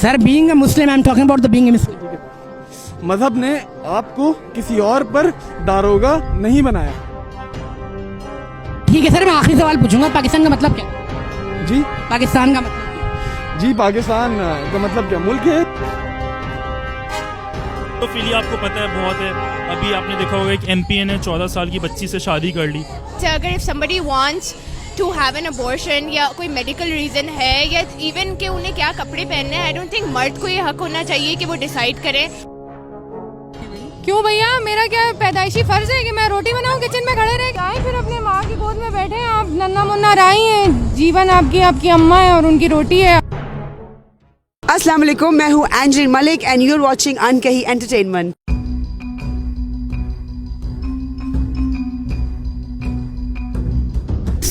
Sir being a Muslim I am talking about the being a Muslim. मजहब ने आपको किसी और पर दारोगा नहीं बनाया। ठीक है सर, मैं आखिरी सवाल पूछूंगा, पाकिस्तान का मतलब क्या? जी पाकिस्तान का मतलब जी पाकिस्तान का मतलब क्या? मुल्क है। तो फिर आपको पता है बहुत है, अभी आपने देखा होगा एक एमपी ने 14 साल की बच्ची से शादी कर ली। अगर if somebody wants to have an abortion या कोई मेडिकल रीज़न है या इवन कि उन्हें क्या कपड़े पहनने हैं, आई डोंट थिंक मर्द को ये हक होना चाहिए कि वो डिसाइड करें। क्यों भैया, मेरा क्या पैदाइशी फर्ज है कि मैं रोटी बनाऊं किचन में खड़े रह? आए फिर अपने माँ की गोद में बैठे हैं आप, नन्ना मुन्ना राई हैं, जीवन आपकी अम्मा है और उनकी रोटी है। अस्सलाम वालेकुम, मैं हूँ Angel Malik and you are watching Ankahi entertainment.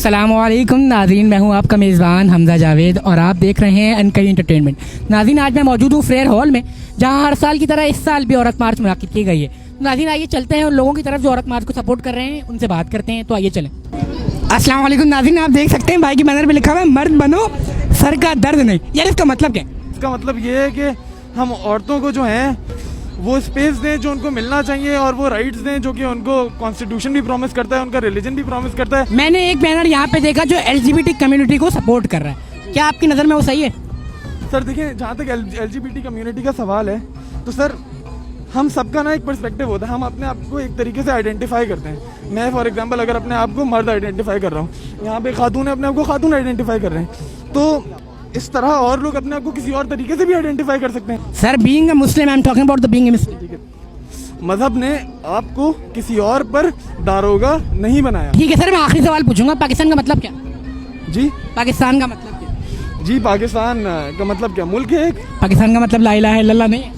अस्सलामुअलैकुम नाज़रीन, मैं हूं आपका मेज़बान हमजा जावेद और आप देख रहे हैं अनकही एंटरटेनमेंट। नाज़रीन, आज मैं मौजूद हूं फ्रेयर हॉल में, जहां हर साल की तरह इस साल भी औरत मार्च मुनाकिद की गई है। नाज़रीन, आइए चलते हैं उन लोगों की तरफ जो औरत मार्च को सपोर्ट कर रहे हैं, उनसे बात करते हैं। तो आइए चलें। अस्सलाम वालेकुम नाज़रीन, आप देख सकते हैं भाई की बैनर पे लिखा हुआ है मर्द बनो सर का दर्द नहीं। यार इसका मतलब क्या है? इसका मतलब ये है कि हम औरतों को जो है वो स्पेस दें जो उनको मिलना चाहिए और वो राइट्स दें जो कि उनको कॉन्स्टिट्यूशन भी प्रॉमिस करता है, उनका रिलीजन भी प्रॉमिस करता है। मैंने एक बैनर यहाँ पे देखा जो LGBT कम्युनिटी को सपोर्ट कर रहा है, क्या आपकी नज़र में वो सही है? सर देखिए, जहाँ तक LGBT कम्युनिटी का सवाल है तो सर हम सबका ना एक पर्सपेक्टिव होता है, हम अपने आप को एक तरीके से आइडेंटिफाई करते हैं। मैं फॉर एग्जांपल अगर अपने आप को मर्द आइडेंटिफाई कर रहा हूँ, यहाँ पे खातून है अपने आप को खातून आइडेंटिफाई कर रहे हैं, तो इस तरह और लोग अपने आप को किसी और तरीके से भी आइडेंटिफाई कर सकते हैं। Sir being a Muslim I am talking about the being a Muslim. मजहब ने आपको किसी और पर दारोगा नहीं बनाया। ठीक है सर, मैं आखिरी सवाल पूछूंगा, पाकिस्तान का मतलब क्या? जी पाकिस्तान का मतलब क्या? जी पाकिस्तान का मतलब क्या? मुल्क है एक। पाकिस्तान का मतलब ला इलाहा इल्लल्लाह नहीं है?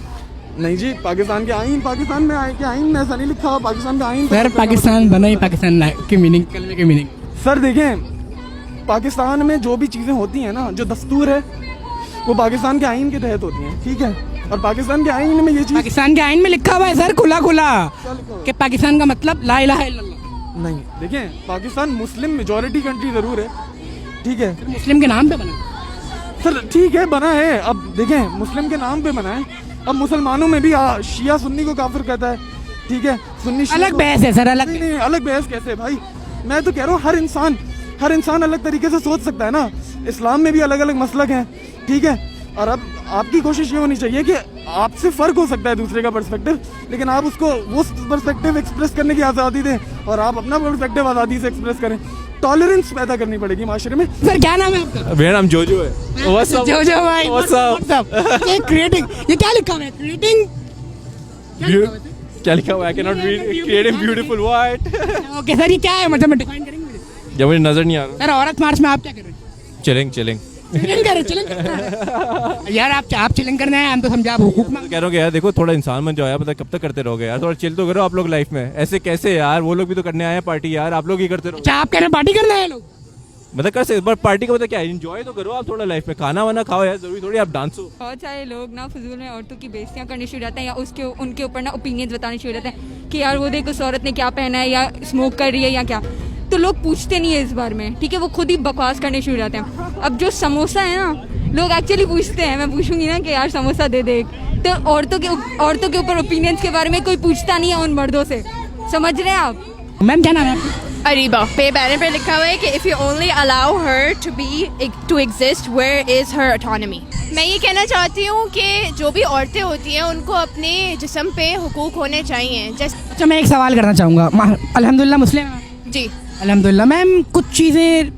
नहीं जी, पाकिस्तान के आइन, पाकिस्तान में के आइन में ऐसा नहीं लिखा हुआ। पाकिस्तान का आइन सर पाकिस्तान बना ही पाकिस्तान की मीनिंग, कलमे की मीनिंग। सर देखें, पाकिस्तान में जो भी चीज़ें होती हैं ना, जो दस्तूर है वो पाकिस्तान के आइन के तहत होती हैं, ठीक है? और पाकिस्तान के आइन में ये चीज़, पाकिस्तान के आइन में लिखा हुआ है सर खुला खुला कि पाकिस्तान का मतलब ला इलाहा इल्लल्लाह नहीं। देखें, पाकिस्तान मुस्लिम मेजॉरिटी कंट्री ज़रूर है, ठीक है? मुस्लिम के नाम पे बना सर ठीक है, बना है। अब देखें, मुस्लिम के नाम पे बना है। अब मुसलमानों में भी शिया सुन्नी को काफिर कहता है, ठीक है? सुन्नी शिया अलग बहस है सर, अलग नहीं, अलग बहस कैसे है भाई? मैं तो कह रहा हूँ हर इंसान अलग तरीके से सोच सकता है ना। इस्लाम में भी अलग अलग मसलक हैं, ठीक है? और अब आपकी कोशिश ये होनी चाहिए कि आपसे फ़र्क हो सकता है दूसरे का पर्सपेक्टिव, लेकिन आप उसको वो पर्सपेक्टिव एक्सप्रेस करने की आज़ादी दें और आप अपना पर्सपेक्टिव आज़ादी से एक्सप्रेस करें। टॉलरेंस पैदा करनी पड़ेगी माशरे में। सर क्या नाम है आपका? मेरा नाम जोजो है। जोजो भाई, ये क्रिएटिंग, ये क्या लिखा हुआ है? क्रिएटिंग क्या लिखा हुआ है? I cannot read. Creating beautiful what? Okay sir, ये क्या है मतलब डिफाइन करेंगे मुझे? जब मुझे नजर नहीं आ रहा। सर औरत मार्च में आप क्या कर रहे हैं? चिलिंग चिलिंग कर रहे हैं यार। आप चिलिंग करना है, हम तो समझा, आप हुकूक मांग कह रहा हूँ कि यार देखो, थोड़ा इंसान बन जाओ यार, मतलब कब तक करते रहोगे यार? थोड़ा चिल तो करो आप लोग लाइफ में। ऐसे कैसे यार? वो लोग भी तो करने आए हैं पार्टी यार, आप लोग ही करते रहो। अच्छा, आप कह रहे हैं पार्टी करना है लोग? मतलब कर सकते, पर पार्टी का मतलब क्या है? एंजॉय तो करो आप थोड़ा लाइफ में, खाना वाना खाओ यार, जरूरी थोड़ी आप डांस हो। बहुत सारे लोग ना फजूल में औरतों की बेइज्जतियां करने शुरू जाते हैं या उनके ऊपर ना ओपिनियंस बताने शुरू जाते हैं कि यार वो देख उस औरत ने क्या पहना है या स्मोक कर रही है या क्या। तो लोग पूछते नहीं है इस बारे में, ठीक है? वो खुद ही बकवास करने शुरू जाते हैं। अब जो समोसा है ना, लोग एक्चुअली पूछते हैं, मैं पूछूंगी ना कि यार समोसा दे दे, तो औरतों के ऊपर ओपिनियंस के बारे में कोई पूछता नहीं है उन मर्दों से। समझ रहे हैं आप? मैम क्या नाम है आपका? अरीबा। पे बैनर पे लिखा हुआ है कि if you only allow her to exist, where is her autonomy. मैं ये कहना चाहती हूँ कि जो भी औरतें होती हैं उनको अपने जिस्म पे हुकूक होने चाहिए। अच्छा, मैं एक सवाल करना चाहूँगा। अल्हम्दुलिल्लाह मुस्लिम हैं? जी अल्हम्दुलिल्लाह। मैम कुछ चीज़ें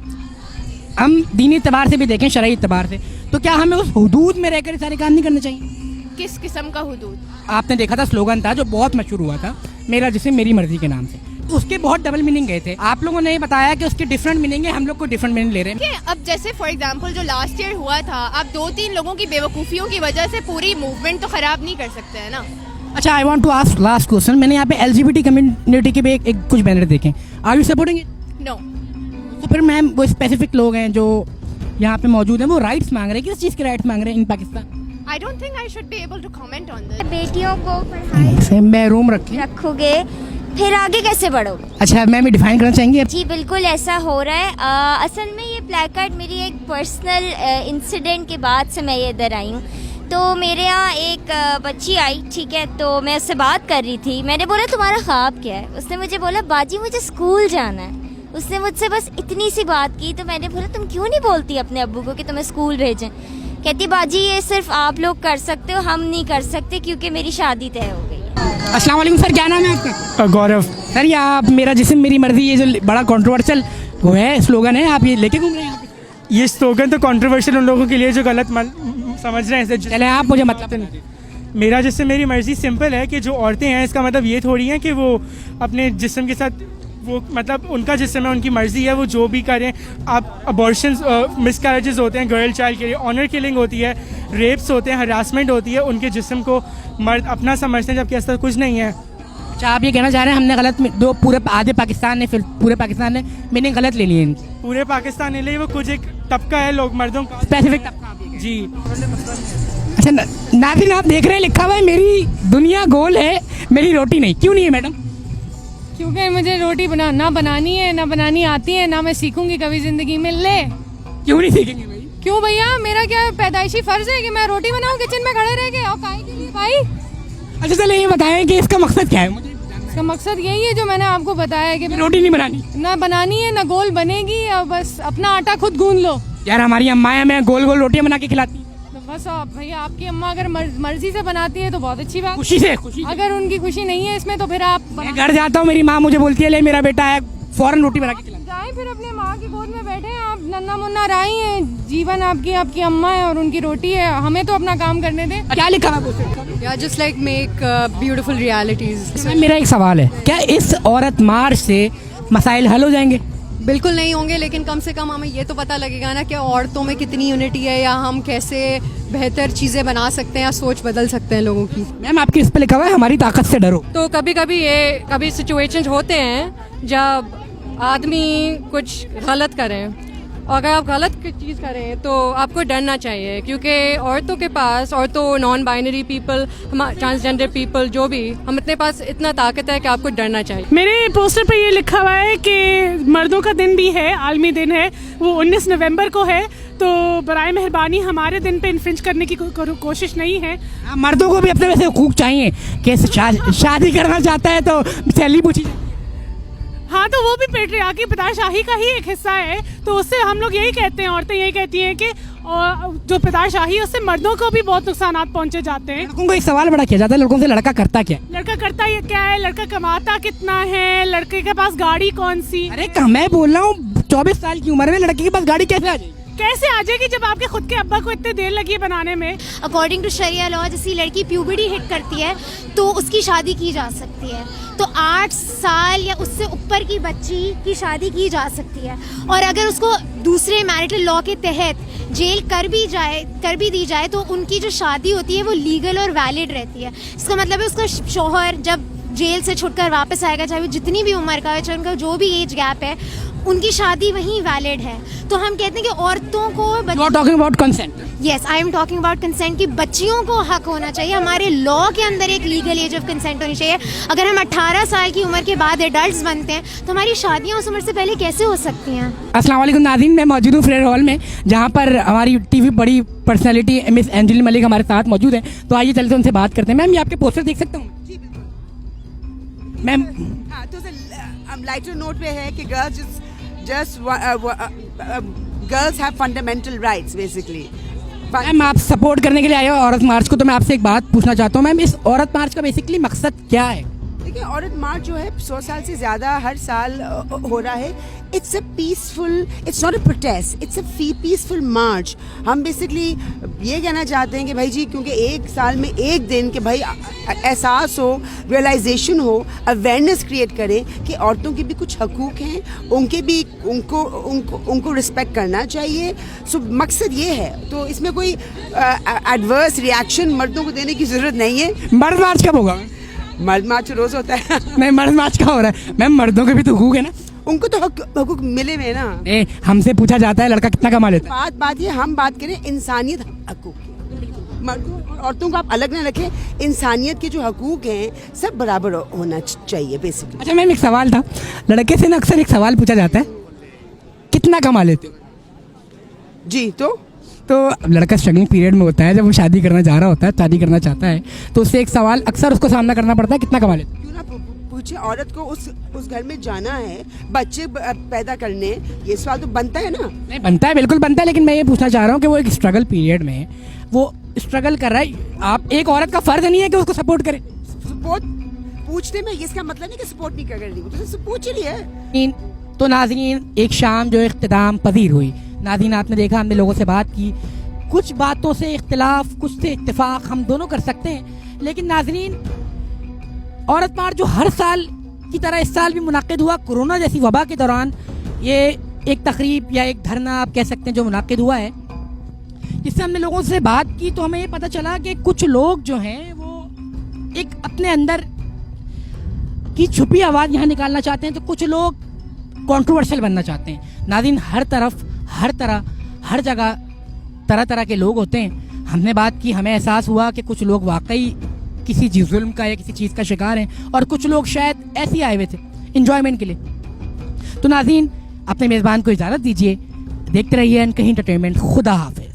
हम दीनी एतबार से भी देखें, शरई एतबार से, तो क्या हमें उस हुदूद में रहकर सारे काम नहीं करने चाहिए? किस किस्म का हुदूद? आपने देखा था स्लोगन था जो बहुत मशहूर हुआ था, मेरा जिस्म मेरी मर्जी के नाम से, तो उसके बहुत डबल मीनिंग गए थे। आप लोगों ने बताया कि उसके डिफरेंट मीनिंग है, हम लोग को डिफरेंट मीनिंग ले रहे हैं। अब जैसे फॉर एग्जांपल जो लास्ट ईयर हुआ था, आप 2-3 लोगों की बेवकूफ़ियों की वजह से पूरी मूवमेंट तो ख़राब नहीं कर सकते हैं ना। अच्छा, I want to ask last question. मैंने यहाँ पे LGBT कम्युनिटी के भी एक कुछ बैनर देखे, are you supporting it? No. तो फिर मैम वो स्पेसिफिक लोग हैं जो यहाँ पे मौजूद हैं, वो राइट्स मांग रहे हैं, किस चीज़ के राइट्स मांग रहे हैं इन Pakistan? I don't think I should be able to comment on this. बेटियों को पढ़ाई से महरूम रखोगे फिर आगे कैसे बढ़ोगे? अच्छा मैम, ये डिफाइन करना चाहेंगे? जी बिल्कुल ऐसा हो रहा है। असल में ये प्लेकार्ड मेरी एक पर्सनल इंसिडेंट के बाद से मैं ये इधर आई हूँ तो मेरे यहाँ एक बच्ची आई, ठीक है, तो मैं उससे बात कर रही थी। मैंने बोला तुम्हारा ख्वाब क्या है? उसने मुझे बोला बाजी मुझे स्कूल जाना है। उसने मुझसे बस इतनी सी बात की। तो मैंने बोला तुम क्यों नहीं बोलती अपने अब्बू को कि तुम्हें स्कूल भेजें? कहती बाजी ये सिर्फ आप लोग कर सकते हो, हम नहीं कर सकते क्योंकि मेरी शादी तय हो गई है। अस्सलाम वालेकुम सर, क्या नाम है आपका? गौरव। सर ये आप मेरा जिस्म मेरी मर्जी, ये जो बड़ा कंट्रोवर्शियल वो है स्लोगन है, आप ये लेके घूम रहे हैं यहाँ पे? ये स्लोगन तो कंट्रोवर्शियल उन लोगों के लिए जो गलत समझ रहे हैं इसे। चले आप मुझे मतलब नहीं। मेरा जिससे मेरी मर्जी सिंपल है कि जो औरतें हैं इसका मतलब ये थोड़ी है कि वो अपने जिस्म के साथ वो मतलब उनका जिस्म है, उनकी मर्जी है, वो जो भी करें। आप अबॉर्शन मिसकैरेजेस होते हैं गर्ल चाइल्ड के लिए, ऑनर किलिंग होती है, रेप्स होते हैं, हरासमेंट होती है, उनके जिस्म को मर्द अपना समझते हैं जबकि ऐसा कुछ नहीं है। अच्छा आप ये कहना चाह रहे हैं हमने गलत दो पूरे आधे पाकिस्तान ने फिर पूरे पाकिस्तान ने मीनिंग गलत ले लिए इनकी? पूरे पाकिस्तान के लिए वो कुछ एक तबका है लोग मर्दों का स्पेसिफिक तबका जी। अच्छा नाज़रीन आप देख रहे हैं लिखा हुआ है मेरी दुनिया गोल है मेरी रोटी नहीं। क्यों नहीं है मैडम? क्योंकि मुझे रोटी ना बनानी है, ना बनानी आती है, ना मैं सीखूंगी कभी जिंदगी में। ले क्यों नहीं सीखेंगे भाई? क्यों भैया, मेरा क्या पैदाइशी फर्ज है कि मैं रोटी बनाऊं किचन में खड़े रह के? और काहे के लिए भाई? अच्छा चलिए ये बताएं कि इसका मकसद क्या है? मुझे इसका मकसद यही है जो मैंने आपको बताया है कि रोटी नहीं बनानी, ना बनानी है, ना गोल बनेगी, और बस अपना आटा खुद गूंद लो। यार हमारी अम्माएं हमें गोल गोल रोटियां बना के खिलाती हैं। तो बस आप भैया आपकी अम्मा अगर मर्जी से बनाती है तो बहुत अच्छी बात। खुशी से अगर उनकी खुशी नहीं है इसमें तो फिर आप मैं घर जाता हूँ मेरी माँ मुझे बोलती है ले मेरा बेटा है फौरन रोटी बना के खिला। जाए फिर अपने माँ की गोद में बैठे हैं आप, नन्ना मुन्ना राई है, जीवन आपकी अम्मा है और उनकी रोटी है, हमें तो अपना काम करने दें। क्या लिखा है? या just like make beautiful realities. मेरा एक सवाल है, क्या इस औरत मार्च से मसाइल हल हो जाएंगे? बिल्कुल नहीं होंगे, लेकिन कम से कम हमें ये तो पता लगेगा ना कि औरतों में कितनी यूनिटी है, या हम कैसे बेहतर चीज़ें बना सकते हैं या सोच बदल सकते हैं लोगों की। मैम आपकी इस पे लिखा हुआ है हमारी ताकत से डरो। तो कभी कभी सिचुएशंस होते हैं जब आदमी कुछ गलत करें, और अगर आप गलत चीज़ करें तो आपको डरना चाहिए, क्योंकि औरतों के पास, औरतों, non binary people, transgender people, जो भी, हम अपने पास इतना ताकत है कि आपको डरना चाहिए। मेरे पोस्टर पे ये लिखा हुआ है कि मर्दों का दिन भी है, आलमी दिन है, वो 19 नवंबर को है, तो बराए मेहरबानी हमारे दिन पे इन्फ्रिंज करने की कोशिश नहीं है। मर्दों को भी अपने वैसे हुकूक चाहिए कि शादी करना चाहता है तो सैलरी पूछी। हाँ, तो वो भी पेट्रियार्की पिताशाही का ही एक हिस्सा है, तो उससे हम लोग यही कहते हैं, औरतें यही कहती हैं कि जो पिताशाही है उससे मर्दों को भी बहुत नुकसानात पहुंचे जाते हैं। लड़कों को एक सवाल बड़ा किया जाता है, लड़कों से लड़का करता क्या? लड़का करता ये क्या है, लड़का कमाता कितना है, लड़के के पास गाड़ी कौन सी? अरे मैं बोल रहा हूँ 24 साल की उम्र में लड़के के पास गाड़ी कैसे आ जाएगी? कैसे आ जाएगी जब आपके खुद के अब्बा को इतनी देर लगी है बनाने में? अकॉर्डिंग टू शरिया लॉ जैसी लड़की प्यूबर्टी हिट करती है तो उसकी शादी की जा सकती है, तो 8 साल या उससे ऊपर की बच्ची की शादी की जा सकती है, और अगर उसको दूसरे मैरिटल लॉ के तहत जेल कर भी दी जाए तो उनकी जो शादी होती है वो लीगल और वैलिड रहती है। इसका मतलब है उसका शौहर जब जेल से छुटकर वापस आएगा, चाहे वो जितनी भी उम्र का है, चाहे उनका जो भी एज गैप है, उनकी शादी वहीं वैलिड है। तो हम कहते हैं कि औरतों को talking about consent. Yes, I am talking about consent कि बच्चियों को हक होना चाहिए। हमारे लॉ के अंदर एक लीगल एज ऑफ कंसेंट होनी चाहिए। अगर हम 18 साल की उम्र के बाद एडल्ट्स बनते हैं तो हमारी शादियाँ उस उम्र से पहले कैसे हो सकती हैं? अस्सलाम वालेकुम नाज़रीन, मैं मौजूद हूँ फ्रेयर हॉल में, जहाँ पर हमारी टीवी बड़ी पर्सनैलिटी मिस एंजेलिन मलिक हमारे साथ मौजूद है। तो आइए चलते उनसे बात करते हैं। मैम ये आपके पोस्टर देख सकता हूँ? मैम लाइटर नोट पे है कि girls have fundamental rights basically. Ma'am आप सपोर्ट करने के लिए आए हो औरत मार्च को, तो मैं आपसे एक बात पूछना चाहता हूँ मैम, इस औरत मार्च का बेसिकली मकसद क्या है? देखिए, औरत मार्च जो है 100 साल से ज़्यादा हर साल हो रहा है। It's a peaceful, it's not a protest, it's a peaceful march. हम बेसिकली ये कहना चाहते हैं कि भाई जी, क्योंकि एक साल में एक दिन कि भाई एहसास हो, रियलाइजेशन हो, अवेयरनेस क्रिएट करें कि औरतों के भी कुछ हकूक़ हैं, उनके भी उनको रिस्पेक्ट करना चाहिए। सो मकसद ये है, तो इसमें कोई एडवर्स रिएक्शन मर्दों को देने की ज़रूरत नहीं है। मर्द मार्च कब होगा? मर्द मार्च रोज़ होता है। नहीं, मर्द मार्च कहाँ हो रहा है? मैम मर्दों के भी तो हुकूक है ना? उनको तो हकूक मिले हुए ना। हमसे पूछा जाता है लड़का कितना कमा लेता है। बात ये, हम बात करें इंसानियत हकूक की। मर्दों और औरतों को आप अलग ना रखें, इंसानियत के जो हकूक हैं सब बराबर होना चाहिए बेसिकली। अच्छा मैम एक सवाल था, लड़के से ना अक्सर एक सवाल पूछा जाता है कितना कमा लेते हो? जी, तो तो लड़का स्ट्रगलिंग पीरियड में होता है, जब वो शादी करना जा रहा होता है, शादी करना चाहता है, तो उससे एक सवाल अक्सर उसको सामना करना पड़ता है, कितना कमा लेते? क्यों ना पूछे, औरत को उस घर में जाना है, बच्चे पैदा करने, ये सवाल तो बनता है ना। नहीं बनता है, बिल्कुल बनता है, लेकिन मैं ये पूछना चाह रहा हूँ कि वो एक स्ट्रगल पीरियड में वो स्ट्रगल कर रहा है, आप एक औरत का फर्ज नहीं है कि उसको सपोर्ट करे? सपोर्ट पूछने में इसका मतलब नहीं कि सपोर्ट नहीं कर रही, तो पूछ ही है। तो नाज़रीन, एक शाम जो इख्तिताम पजीर हुई, नाज़रीन आपने देखा, हमने लोगों से बात की, कुछ बातों से इख्तिलाफ, कुछ से इत्तेफाक हम दोनों कर सकते हैं, लेकिन नाज़रीन औरत मार्च जो हर साल की तरह इस साल भी मुनाकिद हुआ, कोरोना जैसी वबा के दौरान ये एक तकरीब या एक धरना आप कह सकते हैं जो मुनाकिद हुआ है, जिससे हमने लोगों से बात की, तो हमें ये पता चला कि कुछ लोग जो हैं वो एक अपने अंदर की छुपी आवाज़ यहाँ निकालना चाहते हैं, तो कुछ लोग कंट्रोवर्शियल बनना चाहते हैं। नाज़रीन, हर तरफ, हर तरह, हर जगह तरह तरह के लोग होते हैं। हमने बात की, हमें एहसास हुआ कि कुछ लोग वाकई किसी जुल्म का या किसी चीज़ का शिकार हैं, और कुछ लोग शायद ऐसे ही आए हुए थे इंजॉयमेंट के लिए। तो नाज़रीन, अपने मेज़बान को इजाज़त दीजिए, देखते रहिए अनकही एंटरटेनमेंट। खुदा हाफ़िज़।